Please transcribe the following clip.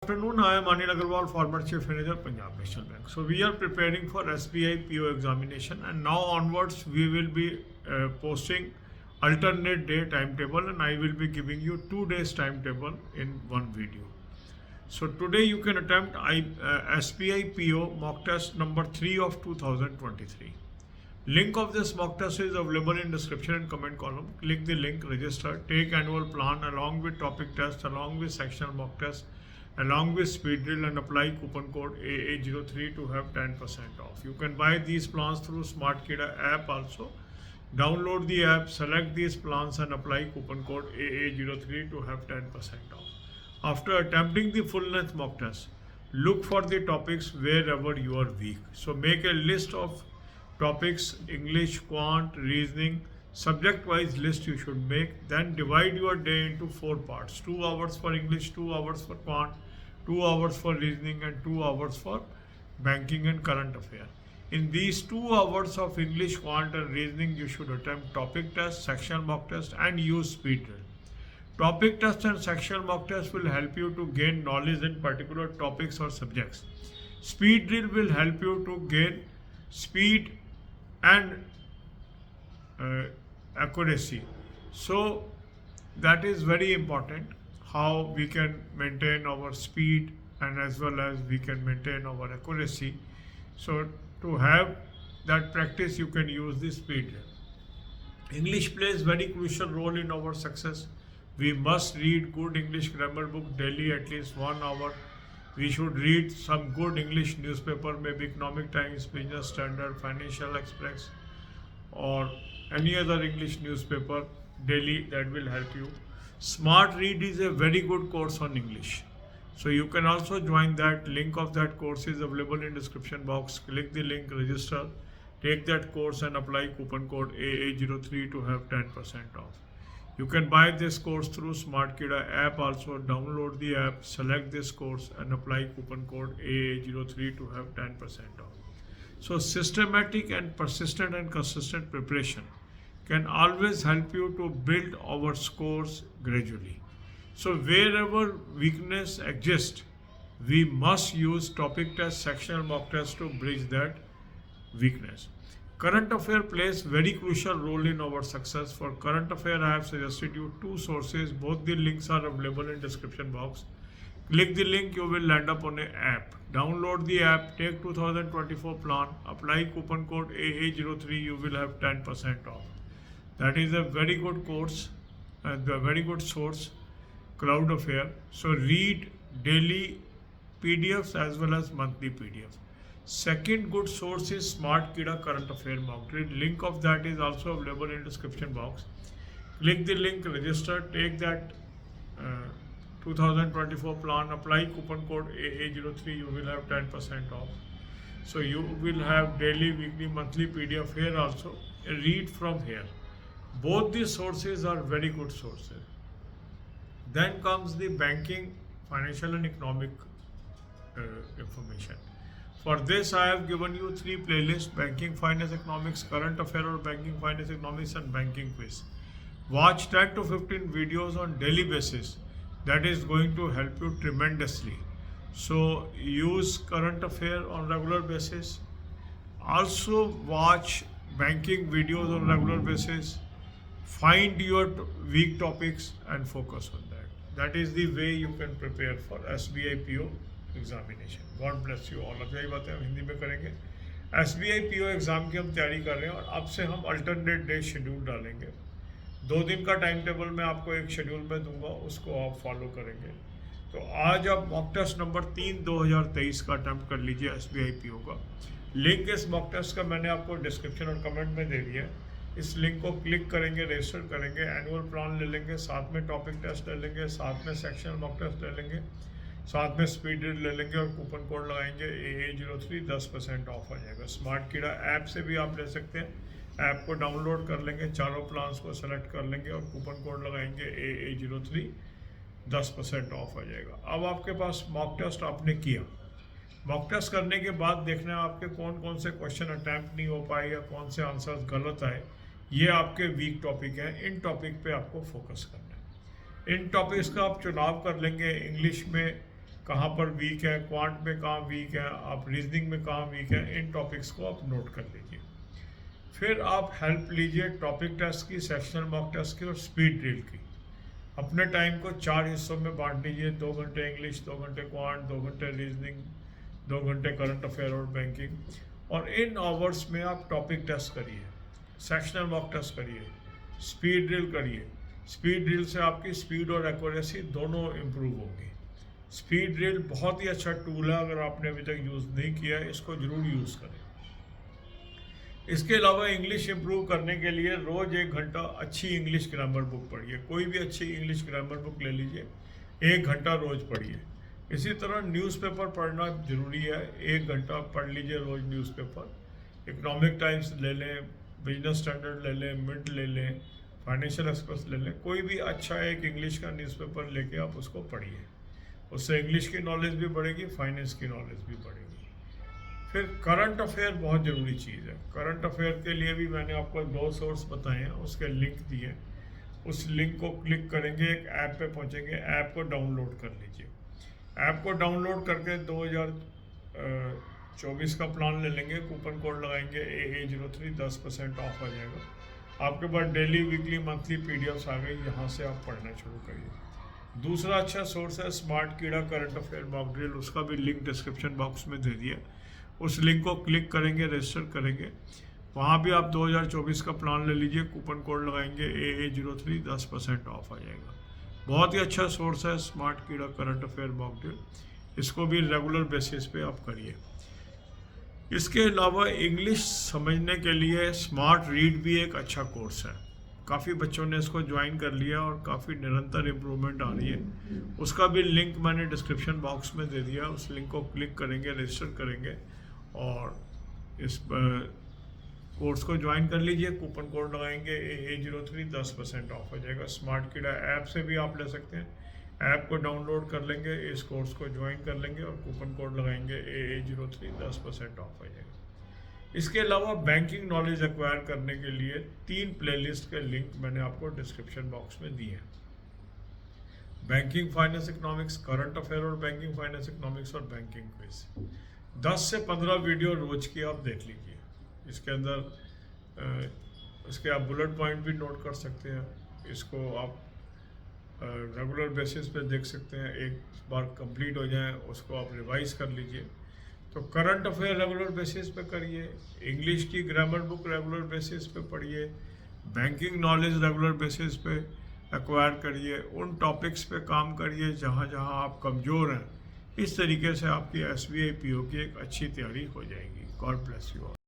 Afternoon, I am Anil Agarwal, former Chief Manager, Punjab National Bank. So we are preparing for SBI PO examination, and now onwards we will be posting alternate day timetable, and I will be giving you 2 days timetable in one video. So today you can attempt SBI PO mock test number 3 of 2023. Link of this mock test is available in description and comment column. Click the link, register, take annual plan along with topic test, along with sectional mock test, along with speed drill, and apply coupon code AA03 to have 10% off. You can buy these plans through SmartKida app also. Download the app, select these plans and apply coupon code AA03 to have 10% off. After attempting the full length mock test, look for the topics wherever you are weak. So make a list of topics: English, quant, reasoning, subject wise list you should make. Then divide your day into 4 parts: 2 hours for English, 2 hours for quant, 2 hours for reasoning, and 2 hours for banking and current affair. In these 2 hours of English, quant and reasoning, you should attempt topic test, sectional mock test, and use speed drill. Topic test and sectional mock test will help you to gain knowledge in particular topics or subjects. Speed drill will help you to gain speed and accuracy. So that is very important, how we can maintain our speed and as well as we can maintain our accuracy. So to have that practice, you can use the speed drill. English plays very crucial role in our success. We must read good English grammar book daily, at least 1 hour. We should read some good English newspaper, maybe Economic Times, Business Standard, Financial Express, or any other English newspaper daily. That will help you. Smart Read is a very good course on English. So you can also join that. Link of that course is available in description box. Click the link, register, take that course and apply coupon code AA03 to have 10% off. You can buy this course through SmartKida app also. Download the app, select this course and apply coupon code AA03 to have 10% off. So systematic and persistent and consistent preparation can always help you to build our scores gradually. So wherever weakness exists, we must use topic test, sectional mock test to bridge that weakness. Current affair plays very crucial role in our success. For current affair, I have suggested you 2 sources. Both the links are available in description box. Click the link, you will land up on an app. Download the app, take 2024 plan, apply coupon code AA03, you will have 10% off. That is a very good course and a very good source, Cloud Affair. So read daily PDFs as well as monthly PDFs. Second good source is SmartKida current affair mock drill. Link of that is also available in description box. Click the link, register, take that 2024 plan, apply coupon code AA03, you will have 10% off. So you will have daily, weekly, monthly PDF here also. Read from here. Both these sources are very good sources. Then comes the banking, financial and economic information. For this, I have given you 3 playlists: banking, finance, economics, current affair or banking, finance, economics, and banking quiz. Watch 10 to 15 videos on daily basis. That is going to help you tremendously. So use current affair on regular basis. Also watch banking videos on regular basis. Find your weak topics and focus on that. That is the way you can prepare for SBI PO examination. God bless you all. अब यही बातें हम हिंदी में करेंगे. SBI PO exam की हम तैयारी कर रहे हैं और अब से हम अल्टरनेट डे शेड्यूल डालेंगे. 2 दिन का टाइम टेबल मैं आपको एक शेड्यूल में दूंगा, उसको आप फॉलो करेंगे. तो आज आप मॉक टेस्ट नंबर 3 2023 का अटैम्प्ट कर लीजिए SBI PO का. लिंक इस मॉक टेस्ट का मैंने आपको डिस्क्रिप्शन और कमेंट में दे दिया है. इस लिंक को क्लिक करेंगे, रजिस्टर करेंगे, एनुअल प्लान ले लेंगे, साथ में टॉपिक टेस्ट ले लेंगे, साथ में सेक्शनल मॉक टेस्ट ले लेंगे, साथ में स्पीड ड्रिल ले लेंगे और कूपन कोड लगाएंगे AA03, 10% ऑफ आ जाएगा. SmartKida ऐप से भी आप ले सकते हैं. ऐप को डाउनलोड कर लेंगे, चारों प्लान्स को सेलेक्ट कर लेंगे और कूपन कोड लगाएंगे AA03, 10% ऑफ आ जाएगा. अब आपके पास मॉक टेस्ट आपने किया. मॉक टेस्ट करने के बाद देखना है आपके कौन कौन से क्वेश्चन अटैम्प्ट नहीं हो पाए या कौन से आंसर्स गलत आए. ये आपके वीक टॉपिक हैं. इन टॉपिक पे आपको फोकस करना है. इन टॉपिक्स का आप चुनाव कर लेंगे. इंग्लिश में कहाँ पर वीक है, क्वांट में कहाँ वीक है, आप रीजनिंग में कहाँ वीक है, इन टॉपिक्स को आप नोट कर लीजिए। फिर आप हेल्प लीजिए टॉपिक टेस्ट की, सेक्शनल मॉक टेस्ट की और स्पीड ड्रिल की। अपने टाइम को 4 हिस्सों में बांट लीजिए, 2 घंटे इंग्लिश, 2 घंटे क्वांट, 2 घंटे रीजनिंग, 2 घंटे करंट अफेयर और बैंकिंग। और इन आवर्स में आप टॉपिक टेस्ट करिए, सेक्शनल मॉक टेस्ट करिए, स्पीड ड्रिल करिए। स्पीड ड्रिल से आपकी स्पीड और एक्यूरेसी दोनों इम्प्रूव होगी। स्पीड ड्रिल बहुत ही अच्छा टूल है, अगर आपने अभी तक यूज़ नहीं किया है इसको ज़रूर यूज़ करें। इसके अलावा इंग्लिश इम्प्रूव करने के लिए रोज़ 1 घंटा अच्छी इंग्लिश ग्रामर बुक पढ़िए। कोई भी अच्छी इंग्लिश ग्रामर बुक ले लीजिए, 1 घंटा रोज़ पढ़िए। इसी तरह न्यूज़पेपर पढ़ना ज़रूरी है, 1 घंटा पढ़ लीजिए रोज़ न्यूज़पेपर। इकोनॉमिक टाइम्स ले लें, बिजनेस स्टैंडर्ड ले लें, मिंट ले लें, फाइनेंशियल एक्सप्रेस ले लें, कोई भी अच्छा एक इंग्लिश का न्यूज़पेपर लेके आप उसको पढ़िए। उससे इंग्लिश की नॉलेज भी बढ़ेगी, फाइनेंस की नॉलेज भी बढ़ेगी। फिर करंट अफेयर बहुत ज़रूरी चीज़ है। करंट अफेयर के लिए भी मैंने आपको 2 सोर्स बताए हैं, उसके लिंक दिए। उस लिंक को क्लिक करेंगे, एक ऐप पे पहुंचेंगे, ऐप को डाउनलोड कर लीजिए। ऐप को डाउनलोड करके 2024 का प्लान ले लेंगे, कूपन कोड लगाएंगे AA03, 10% ऑफ आ जाएगा। आपके पास डेली, वीकली, मंथली PDFs आ गई, यहाँ से आप पढ़ना शुरू करिए। दूसरा अच्छा सोर्स है स्मार्ट कीड़ा करंट अफेयर मॉक ड्रिल, उसका भी लिंक डिस्क्रिप्शन बॉक्स में दे दिया। उस लिंक को क्लिक करेंगे, रजिस्टर करेंगे, वहाँ भी आप 2024 का प्लान ले लीजिए, कूपन कोड लगाएंगे AA03, 10% ऑफ आ जाएगा। बहुत ही अच्छा सोर्स है स्मार्ट कीड़ा करंट अफेयर मॉक ड्रिल, इसको भी रेगुलर बेसिस पे आप करिए। इसके अलावा इंग्लिश समझने के लिए स्मार्ट रीड भी एक अच्छा कोर्स है। काफ़ी बच्चों ने इसको ज्वाइन कर लिया और काफ़ी निरंतर इम्प्रूवमेंट आ रही है। उसका भी लिंक मैंने डिस्क्रिप्शन बॉक्स में दे दिया। उस लिंक को क्लिक करेंगे, रजिस्टर करेंगे और इस कोर्स को ज्वाइन कर लीजिए। कूपन कोड लगाएंगे AA03, 10% ऑफ हो जाएगा। स्मार्ट कीड़ा ऐप से भी आप ले सकते हैं। ऐप को डाउनलोड कर लेंगे, इस कोर्स को ज्वाइन कर लेंगे और कूपन कोड लगाएंगे AA03, 10% ऑफ हो जाएगा। इसके अलावा बैंकिंग नॉलेज एक्वायर करने के लिए 3 प्लेलिस्ट के लिंक मैंने आपको डिस्क्रिप्शन बॉक्स में दिए हैं। Banking finance economics, current affair और बैंकिंग फाइनेंस इकोनॉमिक्स और बैंकिंग क्विज। 10 से 15 वीडियो रोज की आप देख लीजिए। इसके अंदर इसके आप बुलेट पॉइंट भी नोट कर सकते हैं। इसको आप रेगुलर बेसिस पे देख सकते हैं। एक बार कंप्लीट हो जाए उसको आप रिवाइज कर लीजिए। तो करंट अफेयर रेगुलर बेसिस पे करिए, इंग्लिश की ग्रामर बुक रेगुलर बेसिस पे पढ़िए, बैंकिंग नॉलेज रेगुलर बेसिस पे एक्वायर करिए, उन टॉपिक्स पे काम करिए जहाँ जहाँ आप कमज़ोर हैं। इस तरीके से आपकी SBI PO की एक अच्छी तैयारी हो जाएगी। God bless you all.